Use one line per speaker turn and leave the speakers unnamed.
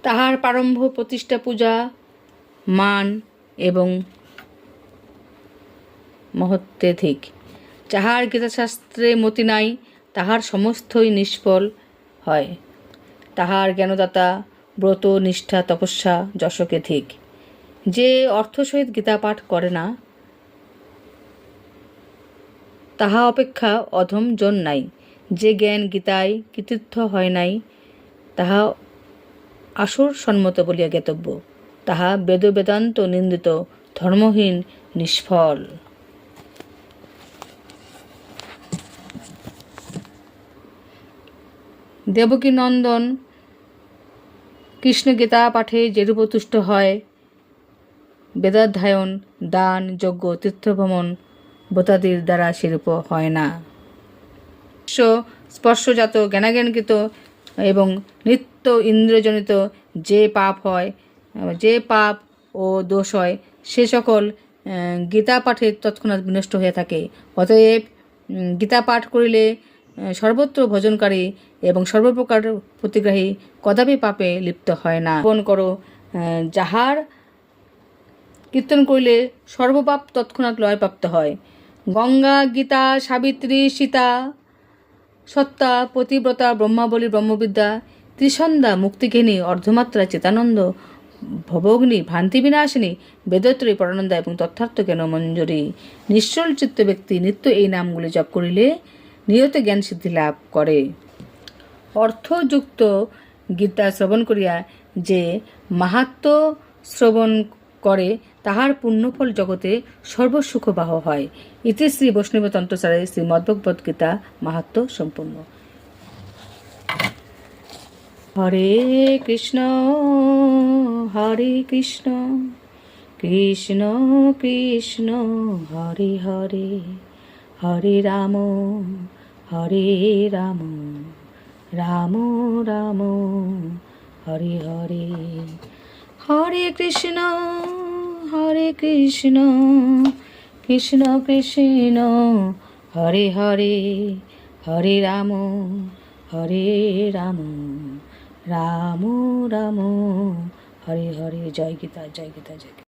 তাহার প্রারম্ভ প্রতিষ্ঠা পূজা মান এবং মহত্ত্বেধিক। যাহার গীতাশাস্ত্রে মতি নাই, তাহার সমস্তই নিষ্ফল হয়। তাহার জ্ঞানদাতা ব্রত নিষ্ঠা তপস্যা যশকেধিক। যে অর্থ সহিত গীতা পাঠ করে না, তাহা অপেক্ষা অধম জন নাই। যে জ্ঞান গীতায় কৃতিত্ব হয় নাই, তাহা আসুর সম্মত বলিয়া জ্ঞাতব্য। তাহা বেদ বেদান্ত নিন্দিত, ধর্মহীন, নিষ্ফল। দেবকী নন্দন কৃষ্ণ গীতা পাঠে যেরূপ তুষ্ট হয়, বেদাধ্যায়ন, দান, যজ্ঞ, তীর্থভ্রমণ ব্রতাদির দ্বারা সেরূপ হয় না। স্পর্শজাত, জ্ঞানাজ্ঞানকৃত এবং নিত্য ইন্দ্রিয়জনিত যে পাপ হয়, যে পাপ ও দোষ হয়, সে সকল গীতা পাঠে তৎক্ষণাৎ বিনষ্ট হয়ে থাকে। অতএব গীতা পাঠ করিলে সর্বত্র ভজনকারী এবং সর্বপ্রকার প্রতিগ্রাহী কদাপি পাপে লিপ্ত হয় না। শ্রবণ করো, যাহার কীর্তন করিলে সর্বপাপ তৎক্ষণাৎ লয়প্রাপ্ত হয়। গঙ্গা, গীতা, সাবিত্রী, সীতা, সত্তা, পতিব্রতা, ব্রহ্মাবলী, ব্রহ্মবিদ্যা, ত্রিসন্ধ্যা, মুক্তিঘেনী, অর্ধমাত্রা, চেতানন্দ, ভবগ্নি, ভ্রান্তি বিনাশিনী, বেদত্রয়ী, পরানন্দা এবং তথার্থ জ্ঞান মঞ্জুরি। নিশ্চল চিত্ত ব্যক্তি নিত্য এই নামগুলি জপ করিলে নিয়ত জ্ঞান সিদ্ধি লাভ করে। অর্থযুক্ত গীতা শ্রবণ করিয়া যে মাহাত্ম্য শ্রবণ করে, তাহার পুণ্যফল জগতে সর্বসুখবাহ হয়। ইতি শ্রী বৈষ্ণব তন্ত্রসারে শ্রীমদ্ভগবদ্ গীতা মাহাত্ম্য সম্পূর্ণ। হরে কৃষ্ণ কৃষ্ণ কৃষ্ণ হরে হরে, হরে রাম রাম রাম হরে হরে। হরে কৃষ্ণ কৃষ্ণ কৃষ্ণ হরে হরে, হরে রাম রাম রাম হরে হরে। জয় গীতা, জয় গীতা, জয় গীতা।